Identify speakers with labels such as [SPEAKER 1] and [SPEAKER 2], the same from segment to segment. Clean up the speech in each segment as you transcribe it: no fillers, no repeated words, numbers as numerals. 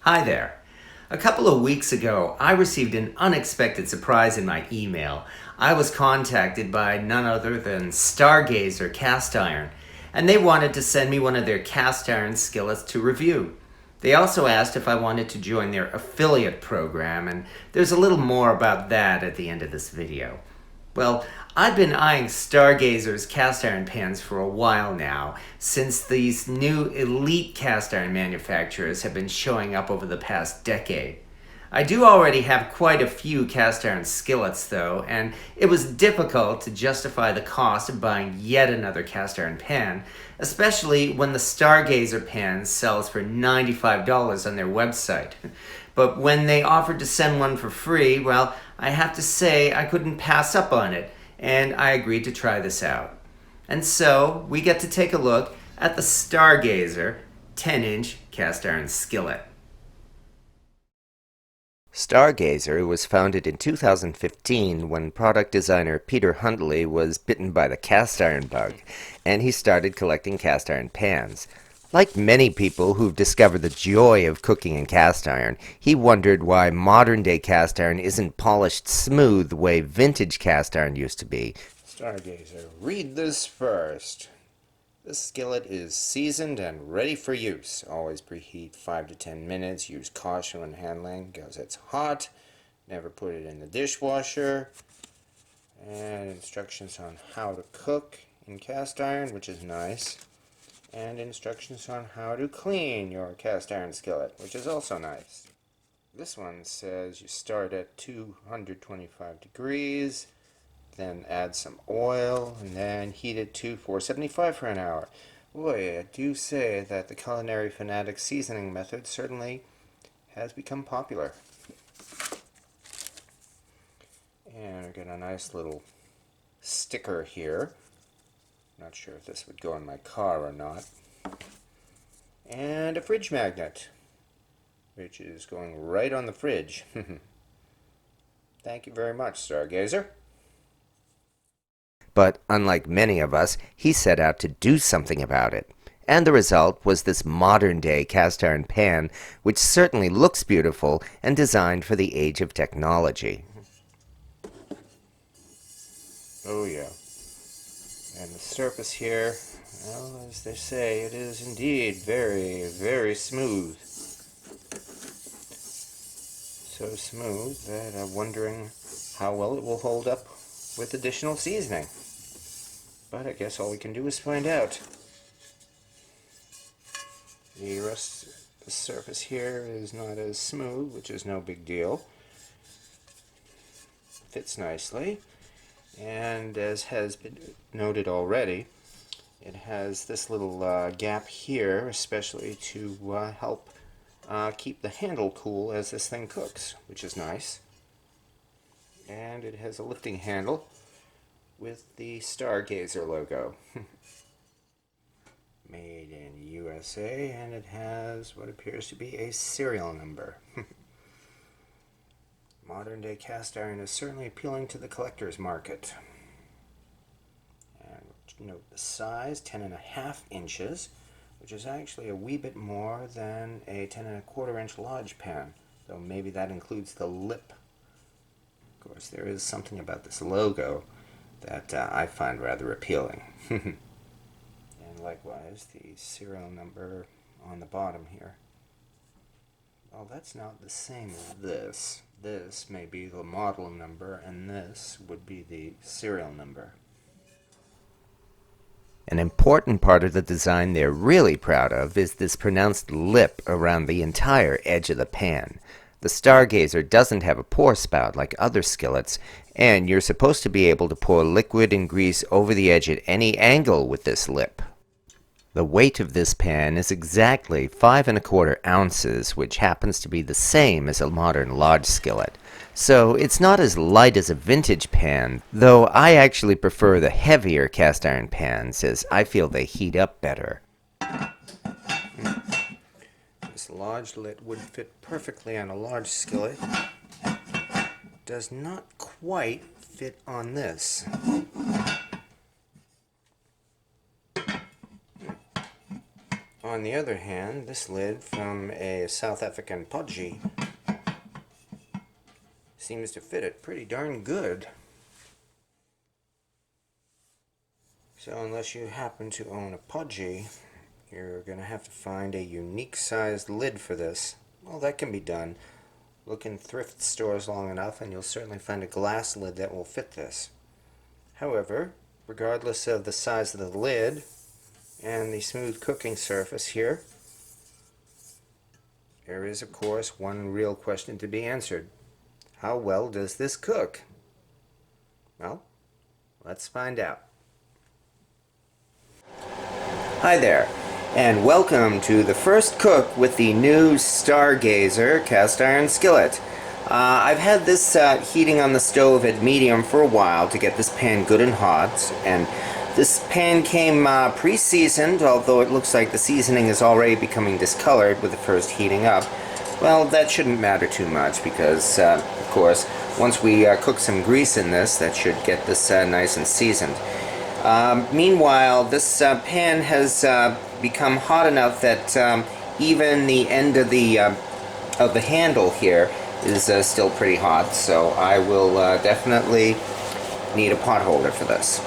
[SPEAKER 1] Hi there. A couple of weeks ago, I received an unexpected surprise in my email. I was contacted by none other than Stargazer Cast Iron, and they wanted to send me one of their cast iron skillets to review. They also asked if I wanted to join their affiliate program, and there's a little more about that at the end of this video. Well, I've been eyeing Stargazer's cast iron pans for a while now, since these new elite cast iron manufacturers have been showing up over the past decade. I do already have quite a few cast iron skillets though, and it was difficult to justify the cost of buying yet another cast iron pan, especially when the Stargazer pan sells for $95 on their website. But when they offered to send one for free, well, I have to say I couldn't pass up on it, and I agreed to try this out. And so we get to take a look at the Stargazer 10-inch cast iron skillet. Stargazer was founded in 2015 when product designer Peter Huntley was bitten by the cast iron bug, and he started collecting cast iron pans. Like many people who've discovered the joy of cooking in cast iron, he wondered why modern-day cast iron isn't polished smooth the way vintage cast iron used to be.
[SPEAKER 2] Stargazer, read this first. This skillet is seasoned and ready for use. Always preheat 5 to 10 minutes. Use caution when handling because it's hot. Never put it in the dishwasher. And instructions on how to cook in cast iron, which is nice. And instructions on how to clean your cast iron skillet, which is also nice. This one says you start at 225 degrees, then add some oil, and then heat it to 475 for an hour. Boy, I do say that the culinary fanatic seasoning method certainly has become popular. And we got a nice little sticker here. Not sure if this would go in my car or not. And a fridge magnet, which is going right on the fridge. Thank you very much, Stargazer.
[SPEAKER 1] But unlike many of us, he set out to do something about it. And the result was this modern-day cast iron pan, which certainly looks beautiful and designed for the age of technology.
[SPEAKER 2] Oh yeah. And the surface here, well, as they say, it is indeed very, very smooth. So smooth that I'm wondering how well it will hold up with additional seasoning. But I guess all we can do is find out. The rest of the surface here is not as smooth, which is no big deal. Fits nicely. And as has been noted already, it has this little gap here, especially to help keep the handle cool as this thing cooks, which is nice. And it has a lifting handle with the Stargazer logo. Made in USA, and it has what appears to be a serial number. Modern day cast iron is certainly appealing to the collector's market. And note the size, 10.5 inches, which is actually a wee bit more than a 10.25 inch lodge pan, though maybe that includes the lip. Of course, there is something about this logo that I find rather appealing. And likewise, the serial number on the bottom here. Well, that's not the same as this. This may be the model number, and this would be the serial number.
[SPEAKER 1] An important part of the design they're really proud of is this pronounced lip around the entire edge of the pan. The Stargazer doesn't have a pour spout like other skillets, and you're supposed to be able to pour liquid and grease over the edge at any angle with this lip. The weight of this pan is exactly 5¼ ounces, which happens to be the same as a modern lodge skillet. So it's not as light as a vintage pan, though I actually prefer the heavier cast iron pans as I feel they heat up better.
[SPEAKER 2] This lodge lid would fit perfectly on a large skillet. Does not quite fit on this. On the other hand, this lid from a South African pudgy seems to fit it pretty darn good. So unless you happen to own a pudgy, you're going to have to find a unique sized lid for this. Well, that can be done. Look in thrift stores long enough and you'll certainly find a glass lid that will fit this. However, regardless of the size of the lid and the smooth cooking surface here, there is of course one real question to be answered. How well does this cook? Well, let's find out. Hi there, and welcome to the first cook with the new Stargazer cast iron skillet. I've had this heating on the stove at medium for a while to get this pan good and hot, and this pan came pre-seasoned, although it looks like the seasoning is already becoming discolored with the first heating up. Well, that shouldn't matter too much because, of course, once we cook some grease in this, that should get this nice and seasoned. Meanwhile, this pan has become hot enough that even the end of the handle here is still pretty hot, so I will definitely need a pot holder for this.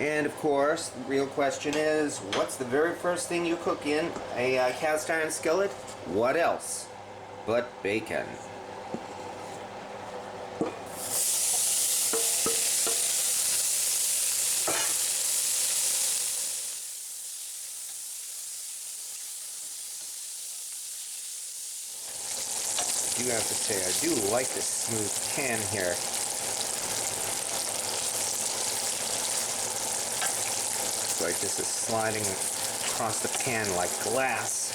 [SPEAKER 2] And of course, the real question is, what's the very first thing you cook in a cast iron skillet? What else but bacon? I do have to say, I do like this smooth pan here. It's like this is sliding across the pan like glass.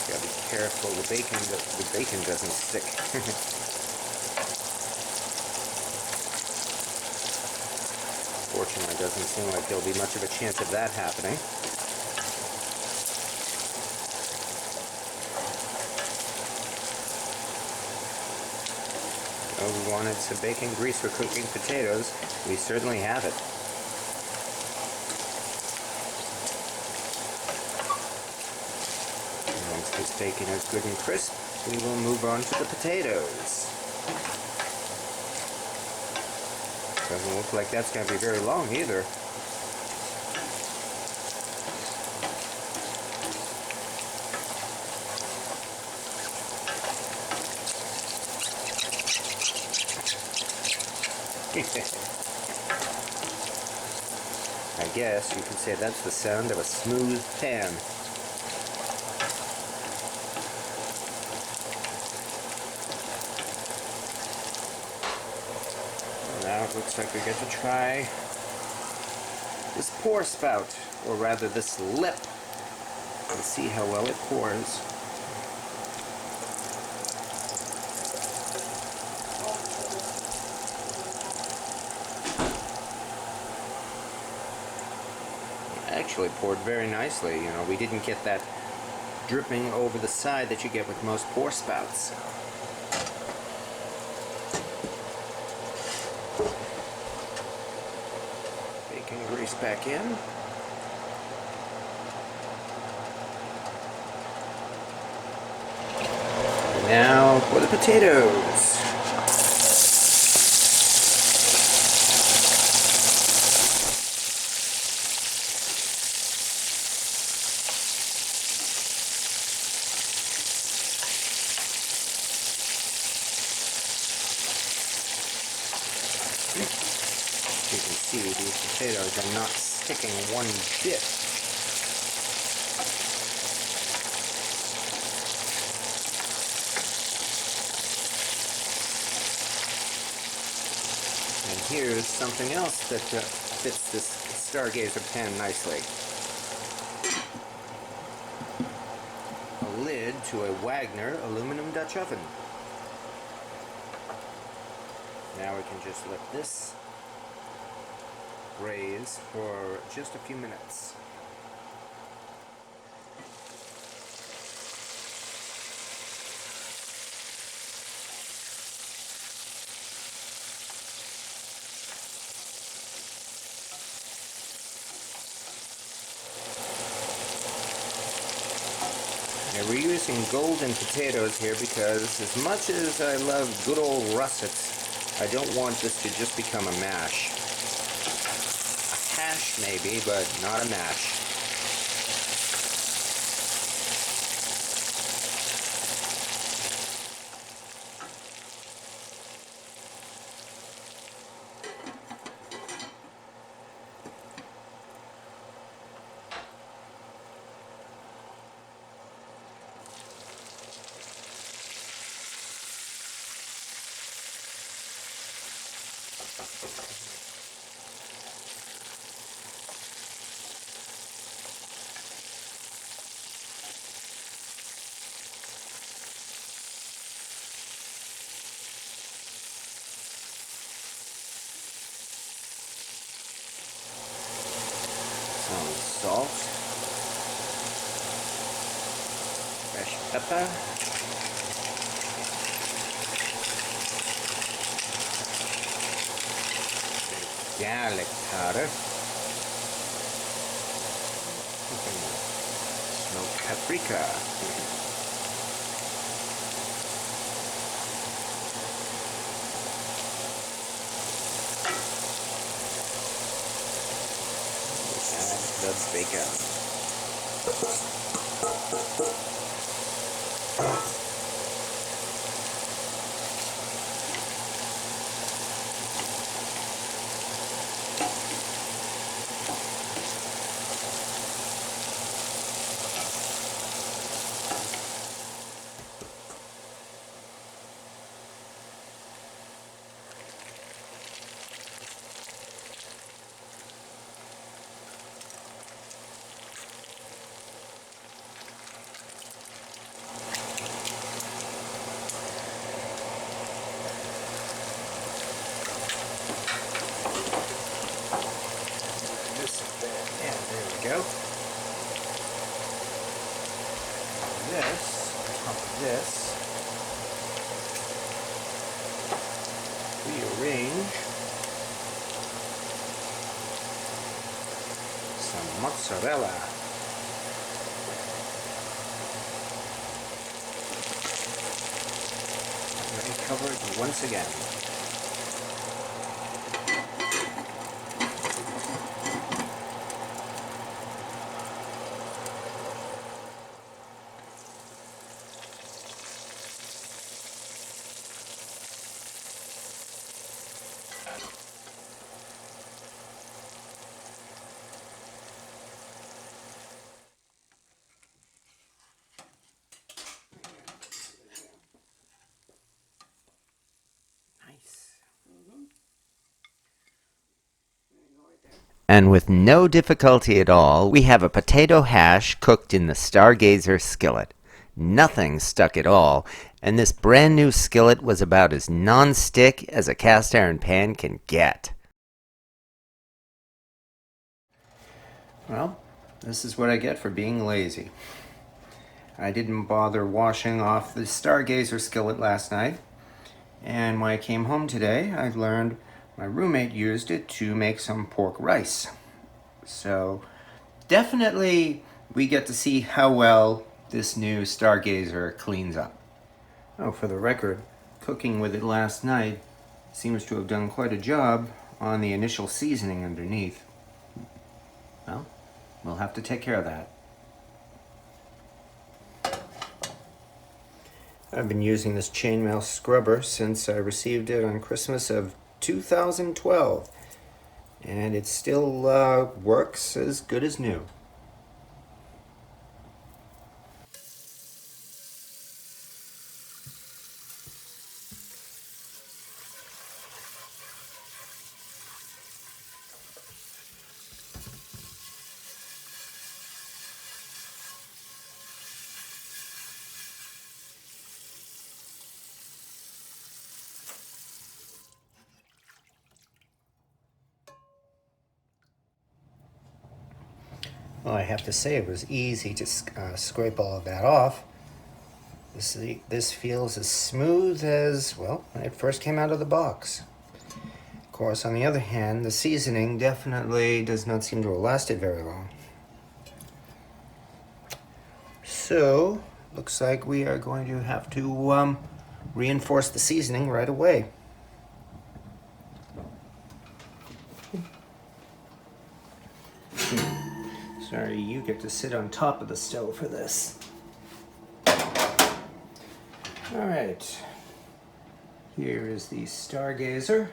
[SPEAKER 2] Gotta be careful, the bacon doesn't stick. Fortunately, it doesn't seem like there'll be much of a chance of that happening. Oh, we wanted some bacon grease for cooking potatoes. We certainly have it. And once this bacon is good and crisp, we will move on to the potatoes. Doesn't look like that's going to be very long either. I guess you could say that's the sound of a smooth pan. Now it looks like we get to try this pour spout, or rather this lip, and see how well it pours. It actually poured very nicely. You know, we didn't get that dripping over the side that you get with most pour spouts. Bacon grease back in. Now for the potatoes. You can see these potatoes are not sticking one bit. And here's something else that fits this Stargazer pan nicely. A lid to a Wagner aluminum Dutch oven. Now we can just let this braise for just a few minutes. using golden potatoes here because as much as I love good old russets, I don't want this to just become a mash. A hash maybe, but not a mash. Some salt, fresh pepper, garlic powder, smoked paprika, and the bacon. Go. This, on top of this, rearrange some mozzarella. Let me cover it once again.
[SPEAKER 1] And with no difficulty at all, we have a potato hash cooked in the Stargazer skillet. Nothing stuck at all, and this brand new skillet was about as non-stick as a cast iron pan can get. Well, this is what I get for being lazy. I didn't bother washing off the Stargazer skillet last night, and when I came home today, I learned my roommate used it to make some pork rice. So definitely we get to see how well this new Stargazer cleans up. Oh, for the record, cooking with it last night seems to have done quite a job on the initial seasoning underneath. Well, we'll have to take care of that. I've been using this chainmail scrubber since I received it on Christmas of 2012, and it still works as good as new. Well, I have to say it was easy to scrape all of that off. This feels as smooth as, well, when it first came out of the box. Of course, on the other hand, the seasoning definitely does not seem to have lasted very long. So, looks like we are going to have to reinforce the seasoning right away. Sorry, you get to sit on top of the stove for this. Alright, here is the Stargazer.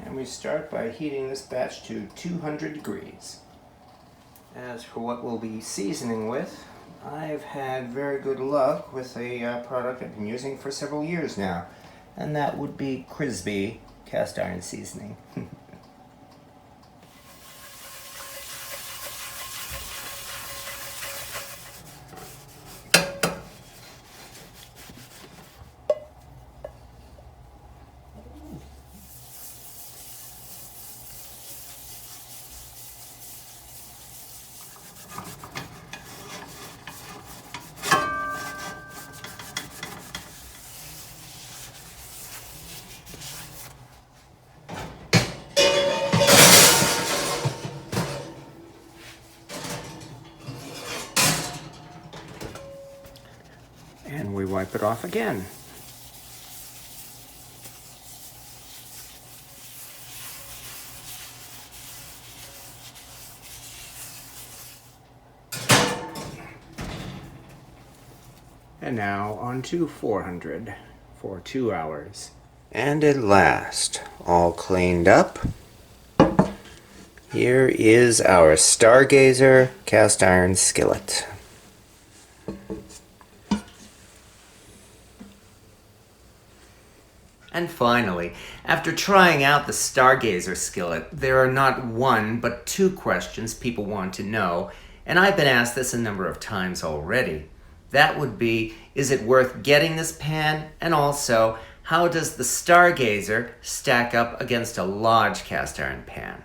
[SPEAKER 1] And we start by heating this batch to 200 degrees. As for what we'll be seasoning with, I've had very good luck with a product I've been using for several years now, and that would be Crisby cast iron seasoning. And we wipe it off again. And now on to 400 for 2 hours.
[SPEAKER 2] And at last, all cleaned up, here is our Stargazer cast iron skillet.
[SPEAKER 1] And finally, after trying out the Stargazer skillet, there are not one but two questions people want to know, and I've been asked this a number of times already. That would be, is it worth getting this pan? And also, how does the Stargazer stack up against a Lodge cast iron pan?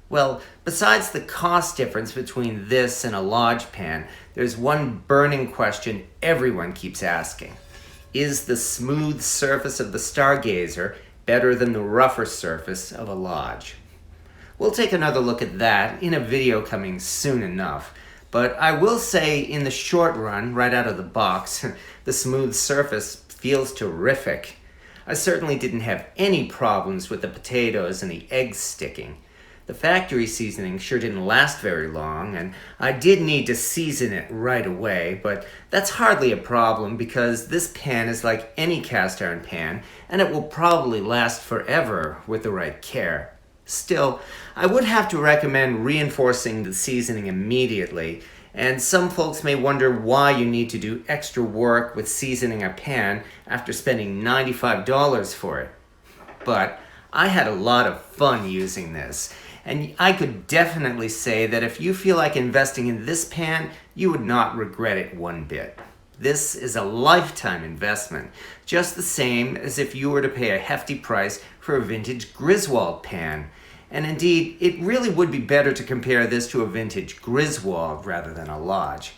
[SPEAKER 1] Well, besides the cost difference between this and a Lodge pan, there's one burning question everyone keeps asking. Is the smooth surface of the Stargazer better than the rougher surface of a Lodge? We'll take another look at that in a video coming soon enough, but I will say in the short run, right out of the box, the smooth surface feels terrific. I certainly didn't have any problems with the potatoes and the eggs sticking. The factory seasoning sure didn't last very long, and I did need to season it right away, but that's hardly a problem because this pan is like any cast iron pan, and it will probably last forever with the right care. Still, I would have to recommend reinforcing the seasoning immediately, and some folks may wonder why you need to do extra work with seasoning a pan after spending $95 for it. But I had a lot of fun using this, and I could definitely say that if you feel like investing in this pan, you would not regret it one bit. This is a lifetime investment, just the same as if you were to pay a hefty price for a vintage Griswold pan. And indeed, it really would be better to compare this to a vintage Griswold rather than a Lodge.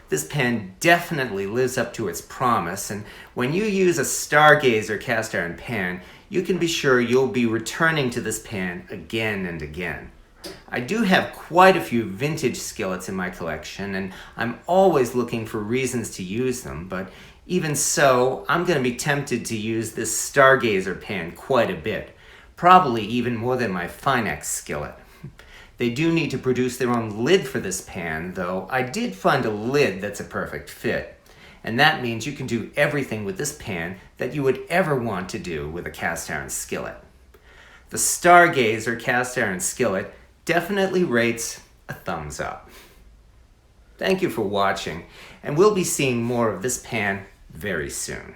[SPEAKER 1] This pan definitely lives up to its promise, and when you use a Stargazer cast iron pan, you can be sure you'll be returning to this pan again and again. I do have quite a few vintage skillets in my collection, and I'm always looking for reasons to use them, but even so, I'm going to be tempted to use this Stargazer pan quite a bit, probably even more than my Finex skillet. They do need to produce their own lid for this pan, though I did find a lid that's a perfect fit. And that means you can do everything with this pan that you would ever want to do with a cast iron skillet. The Stargazer cast iron skillet definitely rates a thumbs up. Thank you for watching, and we'll be seeing more of this pan very soon.